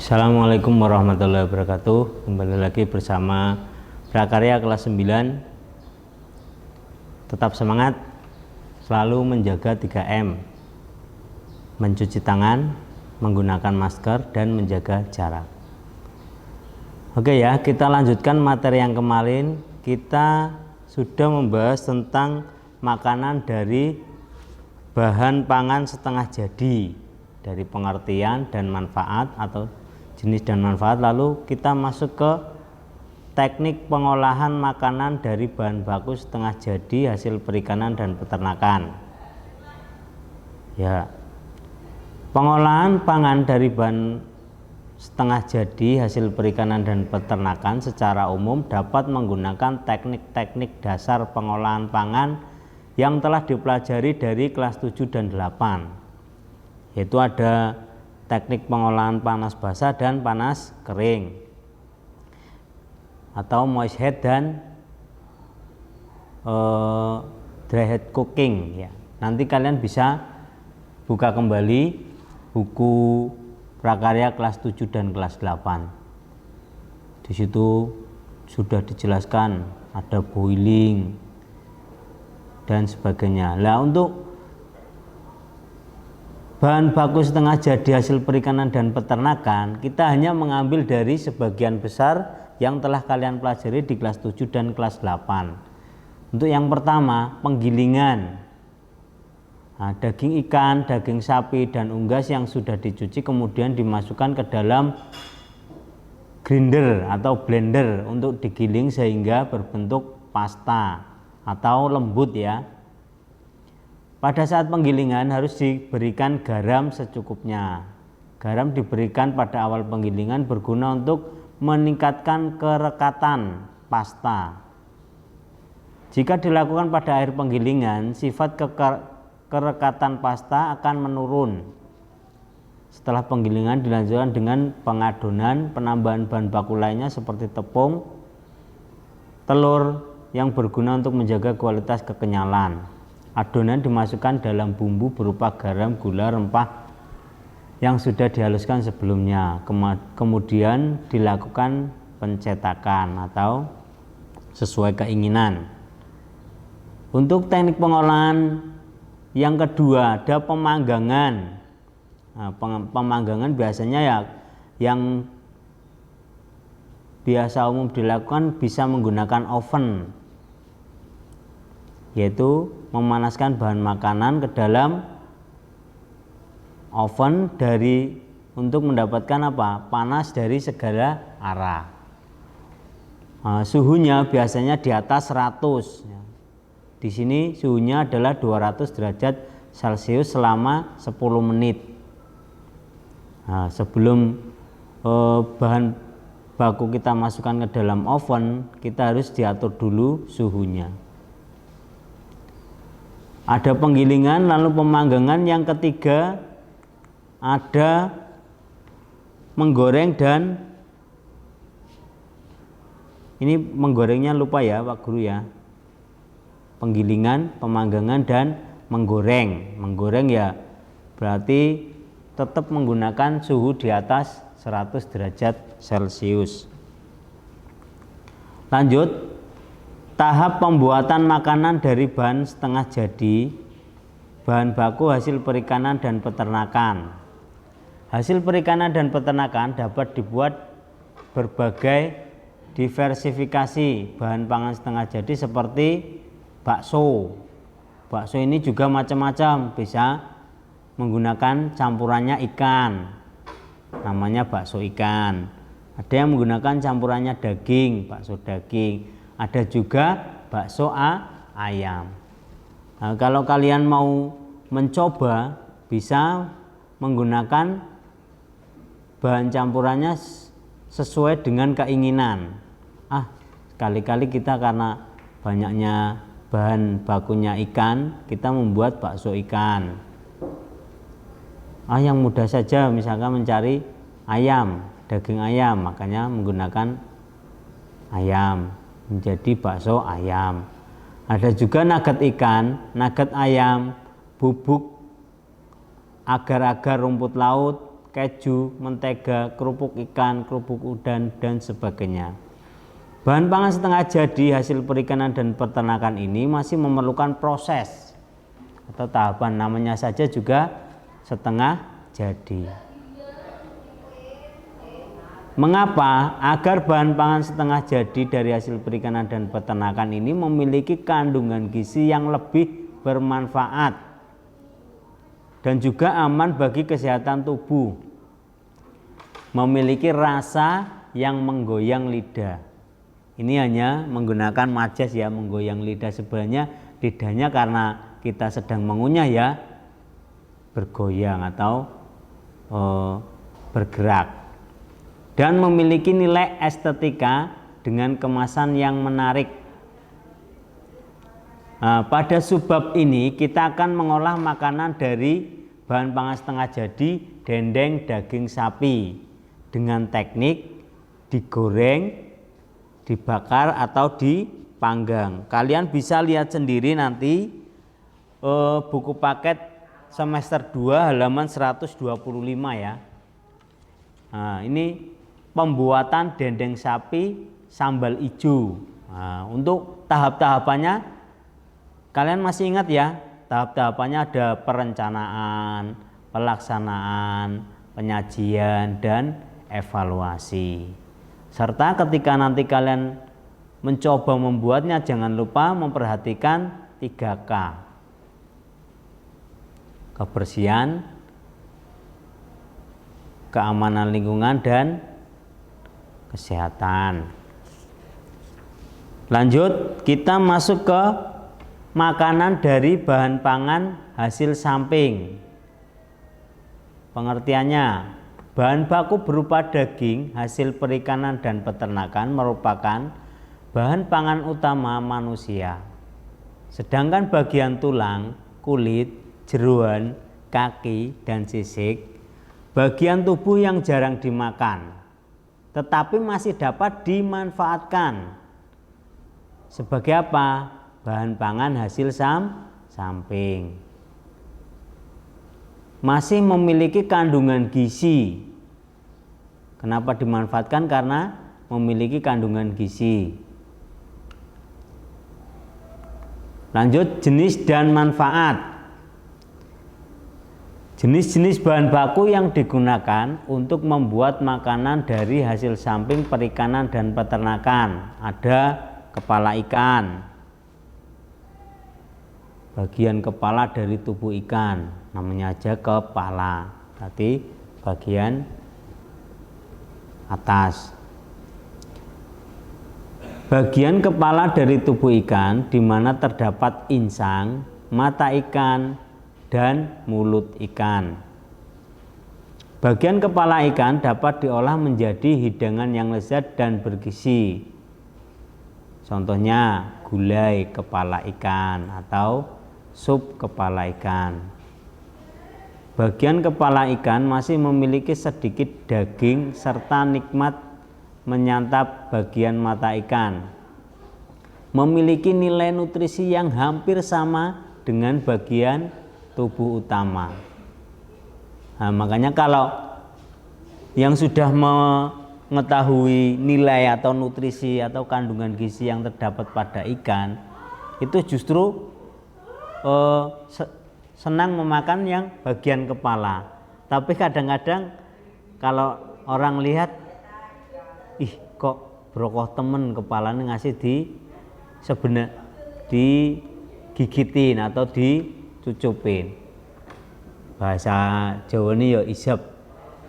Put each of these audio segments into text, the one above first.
Assalamualaikum warahmatullahi wabarakatuh. Kembali lagi bersama Prakarya kelas 9. Tetap semangat, selalu menjaga 3M: mencuci tangan, menggunakan masker, dan menjaga jarak. Oke ya, kita lanjutkan materi yang kemarin. Kita sudah membahas tentang makanan dari bahan pangan setengah jadi, dari pengertian dan manfaat atau jenis dan manfaat. Lalu kita masuk ke teknik pengolahan makanan dari bahan baku setengah jadi hasil perikanan dan peternakan. Ya, pengolahan pangan dari bahan setengah jadi hasil perikanan dan peternakan secara umum dapat menggunakan teknik-teknik dasar pengolahan pangan yang telah dipelajari dari kelas 7 dan 8, yaitu ada teknik pengolahan panas basah dan panas kering, atau moist head dan dry head cooking ya. Nanti kalian bisa buka kembali buku Prakarya kelas 7 dan kelas 8. Di situ sudah dijelaskan ada boiling dan sebagainya. Nah, untuk bahan baku setengah jadi hasil perikanan dan peternakan, kita hanya mengambil dari sebagian besar yang telah kalian pelajari di kelas 7 dan kelas 8. Untuk yang pertama, penggilingan. Nah, daging ikan, daging sapi, dan unggas yang sudah dicuci kemudian dimasukkan ke dalam grinder atau blender untuk digiling sehingga berbentuk pasta atau lembut ya. Pada saat penggilingan harus diberikan garam secukupnya. Garam diberikan pada awal penggilingan berguna untuk meningkatkan kerekatan pasta. Jika dilakukan pada akhir penggilingan, sifat kerekatan pasta akan menurun. Setelah penggilingan dilanjutkan dengan pengadonan, penambahan bahan baku lainnya seperti tepung, telur yang berguna untuk menjaga kualitas kekenyalan. Adonan dimasukkan dalam bumbu berupa garam, gula, rempah yang sudah dihaluskan sebelumnya. Kemudian dilakukan pencetakan atau sesuai keinginan. Untuk teknik pengolahan yang kedua ada pemanggangan. Nah, pemanggangan biasanya ya yang biasa umum dilakukan bisa menggunakan oven, yaitu memanaskan bahan makanan ke dalam oven untuk mendapatkan panas dari segala arah. Suhunya biasanya di atas 100. Di sini suhunya adalah 200 derajat Celcius selama 10 menit. Sebelum bahan baku kita masukkan ke dalam oven, kita harus diatur dulu suhunya. Ada penggilingan, lalu pemanggangan. Yang ketiga ada menggoreng, dan ini menggorengnya lupa ya Pak Guru ya. Penggilingan, pemanggangan, dan menggoreng. Menggoreng ya berarti tetap menggunakan suhu di atas 100 derajat Celcius. Lanjut, tahap pembuatan makanan dari bahan setengah jadi, bahan baku hasil perikanan dan peternakan. Hasil perikanan dan peternakan dapat dibuat berbagai diversifikasi bahan pangan setengah jadi seperti bakso. Bakso ini juga macam-macam, bisa menggunakan campurannya ikan, namanya bakso ikan. Ada yang menggunakan campurannya daging, bakso daging. Ada juga bakso ayam. Nah, kalau kalian mau mencoba bisa menggunakan bahan campurannya sesuai dengan keinginan. Sekali-kali kita karena banyaknya bahan bakunya ikan, kita membuat bakso ikan. Yang mudah saja misalkan mencari ayam, daging ayam, makanya menggunakan ayam, menjadi bakso ayam. Ada juga nugget ikan, nugget ayam, bubuk agar-agar rumput laut, keju, mentega, kerupuk ikan, kerupuk udang, dan sebagainya. Bahan pangan setengah jadi hasil perikanan dan peternakan ini masih memerlukan proses atau tahapan, namanya saja juga setengah jadi. Mengapa? Agar bahan pangan setengah jadi dari hasil perikanan dan peternakan ini memiliki kandungan gizi yang lebih bermanfaat dan juga aman bagi kesehatan tubuh, memiliki rasa yang menggoyang lidah. Ini hanya menggunakan majas ya, menggoyang lidah. Sebenarnya lidahnya karena kita sedang mengunyah ya, bergoyang atau bergerak, dan memiliki nilai estetika dengan kemasan yang menarik. Pada subbab ini kita akan mengolah makanan dari bahan pangan setengah jadi dendeng daging sapi dengan teknik digoreng, dibakar atau dipanggang. Kalian bisa lihat sendiri nanti buku paket semester 2 halaman 125 ya. Nah, ini pembuatan dendeng sapi sambal ijo. Nah, untuk tahap-tahapannya kalian masih ingat ya, tahap-tahapannya ada perencanaan, pelaksanaan, penyajian, dan evaluasi. Serta ketika nanti kalian mencoba membuatnya, jangan lupa memperhatikan 3K. Kebersihan, keamanan lingkungan, dan kesehatan. Lanjut, kita masuk ke makanan dari bahan pangan hasil samping. Pengertiannya, bahan baku berupa daging hasil perikanan dan peternakan merupakan bahan pangan utama manusia. Sedangkan bagian tulang, kulit, jeroan, kaki, dan sisik, bagian tubuh yang jarang dimakan, tetapi masih dapat dimanfaatkan. Sebagai apa? Bahan pangan hasil samping. Masih memiliki kandungan gizi. Kenapa dimanfaatkan? Karena memiliki kandungan gizi. Lanjut, jenis dan manfaat. Jenis-jenis bahan baku yang digunakan untuk membuat makanan dari hasil samping perikanan dan peternakan. Ada kepala ikan, bagian kepala dari tubuh ikan, namanya aja kepala, tadi bagian atas. Bagian kepala dari tubuh ikan di mana terdapat insang, mata ikan, dan mulut ikan. Bagian kepala ikan dapat diolah menjadi hidangan yang lezat dan bergizi. Contohnya gulai kepala ikan atau sup kepala ikan. Bagian kepala ikan masih memiliki sedikit daging serta nikmat menyantap bagian mata ikan. Memiliki nilai nutrisi yang hampir sama dengan bagian tubuh utama. Nah, makanya kalau yang sudah mengetahui nilai atau nutrisi atau kandungan gizi yang terdapat pada ikan, itu justru senang memakan yang bagian kepala. Tapi kadang-kadang kalau orang lihat, ih kok brokoh temen kepalanya ngasih digigitin atau dicucupin. Bahasa Jawa ini ya isep.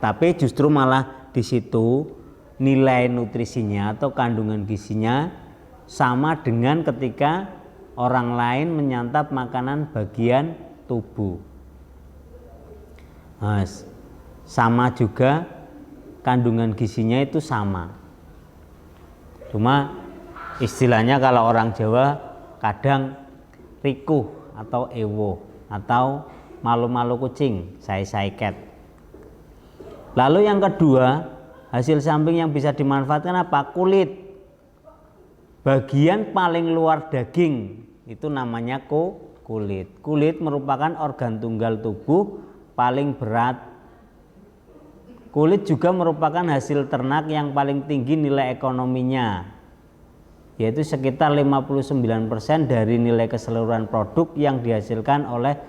Tapi justru malah di situ nilai nutrisinya atau kandungan gizinya sama dengan ketika orang lain menyantap makanan bagian tubuh. Nah, sama juga kandungan gizinya itu sama. Cuma istilahnya kalau orang Jawa kadang rikuh atau ewo atau malu-malu kucing, say cat. Lalu yang kedua, hasil samping yang bisa dimanfaatkan apa? Kulit. Bagian paling luar daging itu namanya kulit. Kulit merupakan organ tunggal tubuh paling berat Kulit juga merupakan hasil ternak yang paling tinggi nilai ekonominya, yaitu sekitar 59% dari nilai keseluruhan produk yang dihasilkan oleh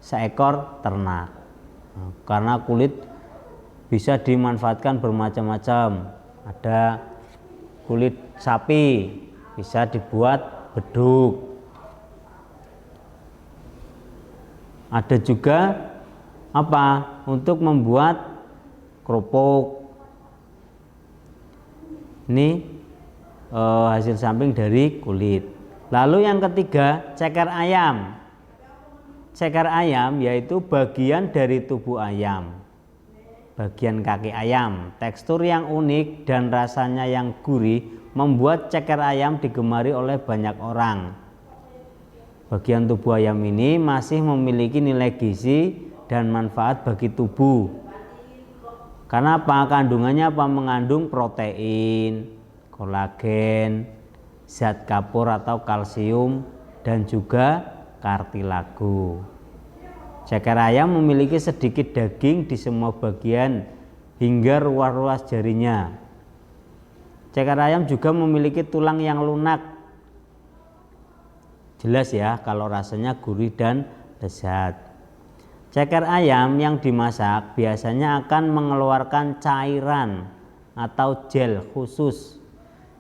seekor ternak. Karena kulit bisa dimanfaatkan bermacam-macam. Ada kulit sapi bisa dibuat beduk. Ada juga untuk membuat kerupuk. Ini hasil samping dari kulit. Lalu yang ketiga, ceker ayam. Ceker ayam yaitu bagian dari tubuh ayam, bagian kaki ayam. Tekstur yang unik dan rasanya yang gurih membuat ceker ayam digemari oleh banyak orang. Bagian tubuh ayam ini masih memiliki nilai gizi dan manfaat bagi tubuh. Karena kandungannya mengandung protein, kolagen, zat kapur atau kalsium, dan juga kartilago. Ceker ayam memiliki sedikit daging di semua bagian hingga ruas-ruas jarinya. Ceker ayam juga memiliki tulang yang lunak. Jelas ya kalau rasanya gurih dan lezat. Ceker ayam yang dimasak biasanya akan mengeluarkan cairan atau gel khusus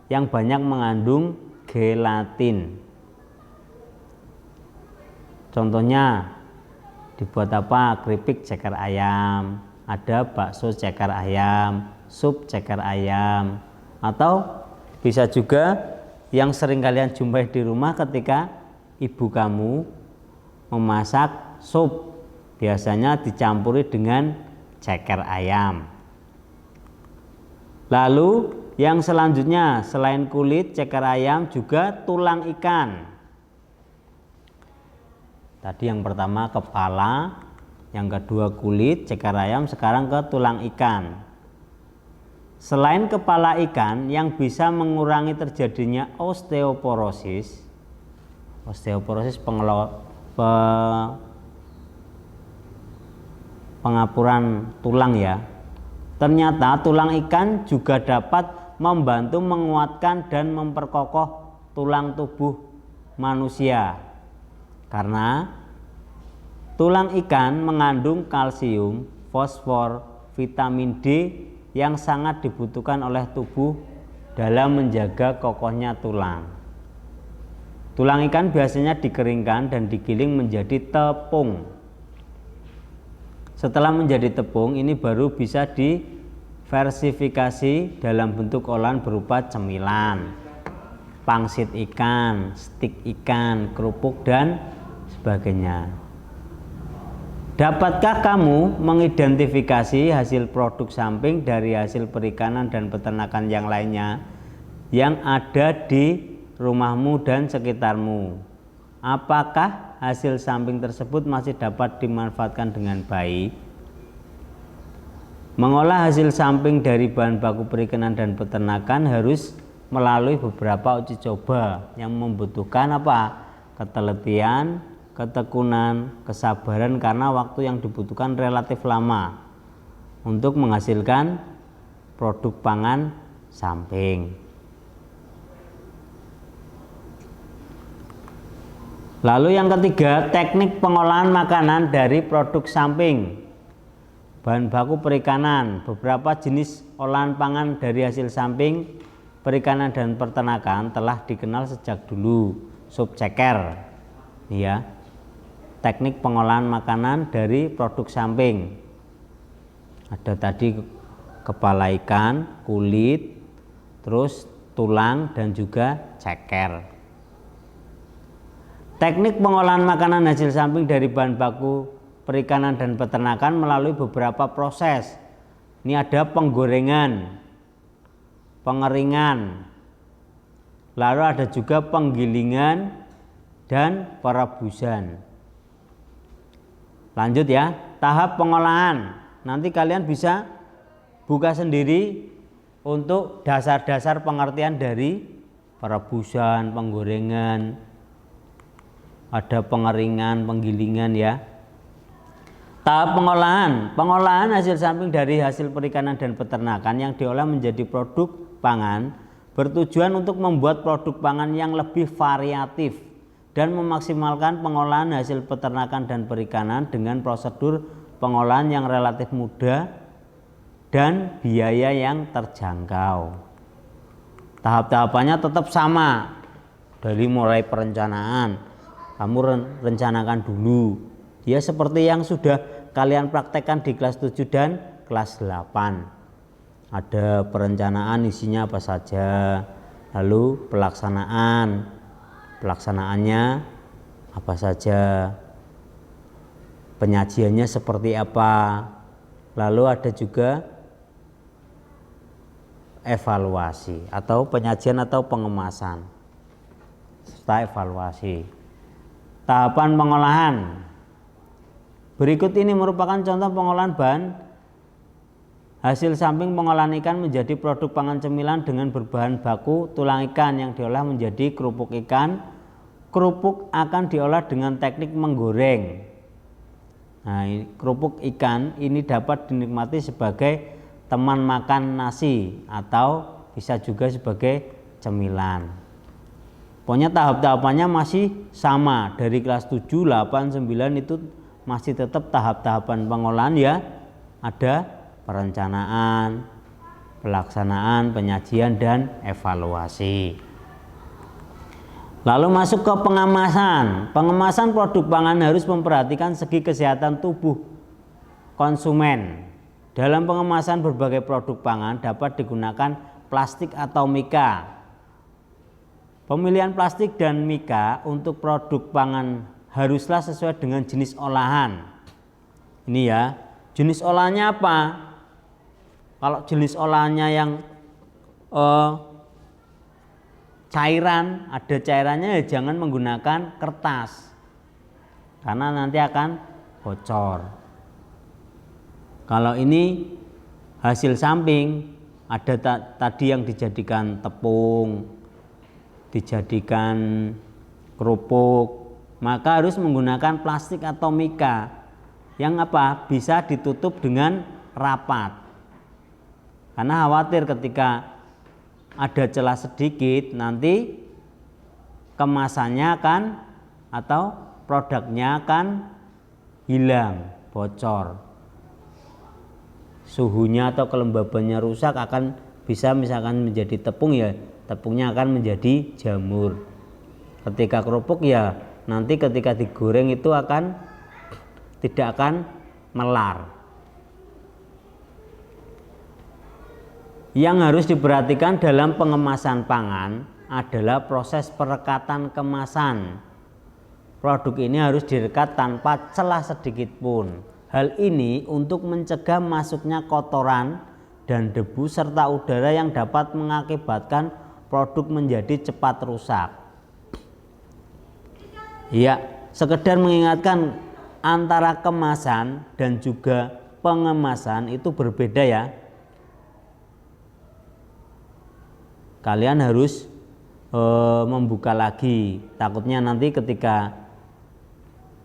yang banyak mengandung gelatin. Contohnya dibuat keripik ceker ayam, ada bakso ceker ayam, sup ceker ayam, atau bisa juga yang sering kalian jumpai di rumah ketika ibu kamu memasak sup. Biasanya dicampuri dengan ceker ayam. Lalu yang selanjutnya selain kulit ceker ayam juga tulang ikan. Tadi yang pertama kepala, yang kedua kulit ceker ayam, sekarang ke tulang ikan. Selain kepala ikan yang bisa mengurangi terjadinya osteoporosis pengapuran tulang ya. Ternyata tulang ikan juga dapat membantu menguatkan dan memperkokoh tulang tubuh manusia. Karena tulang ikan mengandung kalsium, fosfor, vitamin D yang sangat dibutuhkan oleh tubuh dalam menjaga kokohnya tulang. Tulang ikan biasanya dikeringkan dan digiling menjadi tepung. Setelah menjadi tepung, ini baru bisa diversifikasi dalam bentuk olahan berupa cemilan, pangsit ikan, stik ikan, kerupuk, dan sebagainya. Dapatkah kamu mengidentifikasi hasil produk samping dari hasil perikanan dan peternakan yang lainnya yang ada di rumahmu dan sekitarmu? Apakah hasil samping tersebut masih dapat dimanfaatkan dengan baik? Mengolah hasil samping dari bahan baku perikanan dan peternakan harus melalui beberapa uji coba yang membutuhkan ketelitian, ketekunan, kesabaran, karena waktu yang dibutuhkan relatif lama untuk menghasilkan produk pangan samping. Lalu yang ketiga, teknik pengolahan makanan dari produk samping. Bahan baku perikanan. Beberapa jenis olahan pangan dari hasil samping perikanan dan peternakan telah dikenal sejak dulu. Sup ceker, ya. Teknik pengolahan makanan dari produk samping. Ada tadi kepala ikan, kulit, terus tulang, dan juga ceker. Teknik pengolahan makanan hasil samping dari bahan baku perikanan dan peternakan melalui beberapa proses. Ini ada penggorengan, pengeringan, lalu ada juga penggilingan dan perebusan. Lanjut ya, tahap pengolahan. Nanti kalian bisa buka sendiri untuk dasar-dasar pengertian dari perebusan, penggorengan, ada pengeringan, penggilingan ya. Tahap pengolahan. Pengolahan hasil samping dari hasil perikanan dan peternakan yang diolah menjadi produk pangan bertujuan untuk membuat produk pangan yang lebih variatif dan memaksimalkan pengolahan hasil peternakan dan perikanan dengan prosedur pengolahan yang relatif mudah dan biaya yang terjangkau. Tahap-tahapannya tetap sama, dari mulai perencanaan. Kamu rencanakan dulu, ya seperti yang sudah kalian praktekkan di kelas 7 dan kelas 8. Ada perencanaan isinya apa saja, lalu pelaksanaannya apa saja, penyajiannya seperti apa, lalu ada juga evaluasi atau penyajian atau pengemasan serta evaluasi. Tahapan pengolahan. Berikut ini merupakan contoh pengolahan bahan hasil samping pengolahan ikan menjadi produk pangan cemilan dengan berbahan baku tulang ikan yang diolah menjadi kerupuk ikan. Kerupuk akan diolah dengan teknik menggoreng. Nah, kerupuk ikan ini dapat dinikmati sebagai teman makan nasi atau bisa juga sebagai cemilan. Pokoknya tahap-tahapannya masih sama, dari kelas 7, 8, 9 itu masih tetap tahap-tahapan pengolahan ya. Ada perencanaan, pelaksanaan, penyajian dan evaluasi. Lalu masuk ke pengemasan. Pengemasan produk pangan harus memperhatikan segi kesehatan tubuh konsumen. Dalam pengemasan berbagai produk pangan dapat digunakan plastik atau mika. Pemilihan plastik dan mika untuk produk pangan haruslah sesuai dengan jenis olahan. Ini ya, jenis olahannya apa? Kalau jenis olahannya yang cairan, ada cairannya ya jangan menggunakan kertas, karena nanti akan bocor. Kalau ini hasil samping, ada tadi yang dijadikan tepung, dijadikan kerupuk, maka harus menggunakan plastik atau mika yang apa? Bisa ditutup dengan rapat. Karena khawatir ketika ada celah sedikit nanti kemasannya akan atau produknya akan hilang, bocor. Suhunya atau kelembabannya rusak, akan bisa misalkan menjadi tepung ya, tepungnya akan menjadi jamur. Ketika kerupuk ya nanti ketika digoreng itu tidak akan melar. Yang harus diperhatikan dalam pengemasan pangan adalah proses perekatan kemasan. Produk ini harus direkat tanpa celah sedikit pun. Hal ini untuk mencegah masuknya kotoran dan debu serta udara yang dapat mengakibatkan produk menjadi cepat rusak. Ya, sekedar mengingatkan antara kemasan dan juga pengemasan itu berbeda ya. Kalian harus membuka lagi, takutnya nanti ketika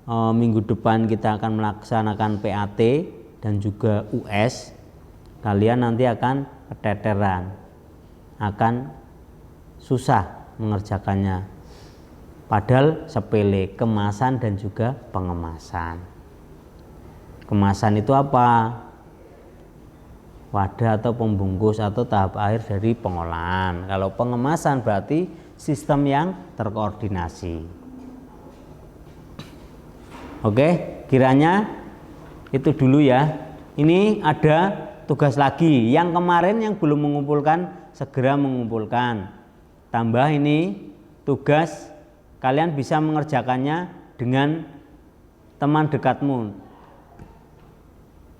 minggu depan kita akan melaksanakan PAT dan juga US, kalian nanti akan keteteran, akan susah mengerjakannya. Padahal sepele, kemasan dan juga pengemasan. Kemasan itu apa? Wadah atau pembungkus atau tahap akhir dari pengolahan. Kalau pengemasan berarti sistem yang terkoordinasi. Oke, kiranya itu dulu ya. Ini ada tugas lagi. Yang kemarin yang belum mengumpulkan segera mengumpulkan. Tambah ini tugas, kalian bisa mengerjakannya dengan teman dekatmu.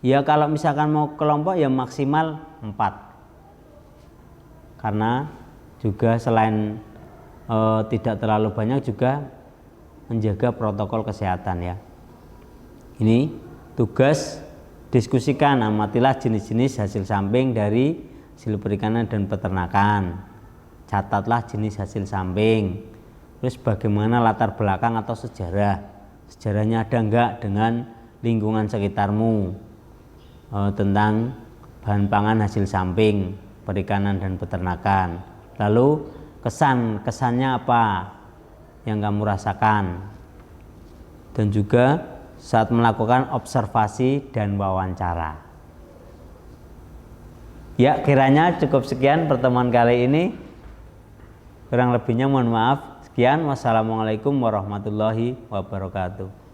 Ya kalau misalkan mau kelompok ya maksimal 4. Karena juga selain tidak terlalu banyak juga menjaga protokol kesehatan ya. Ini tugas, diskusikan, amatilah jenis-jenis hasil samping dari hasil perikanan dan peternakan. Catatlah jenis hasil samping. Terus bagaimana latar belakang atau sejarah. Sejarahnya ada enggak dengan lingkungan sekitarmu, tentang bahan pangan hasil samping, perikanan dan peternakan. Lalu kesannya apa yang kamu rasakan, dan juga saat melakukan observasi dan wawancara. Ya, kiranya cukup sekian pertemuan kali ini. Kurang lebihnya mohon maaf. Sekian, wassalamualaikum warahmatullahi wabarakatuh.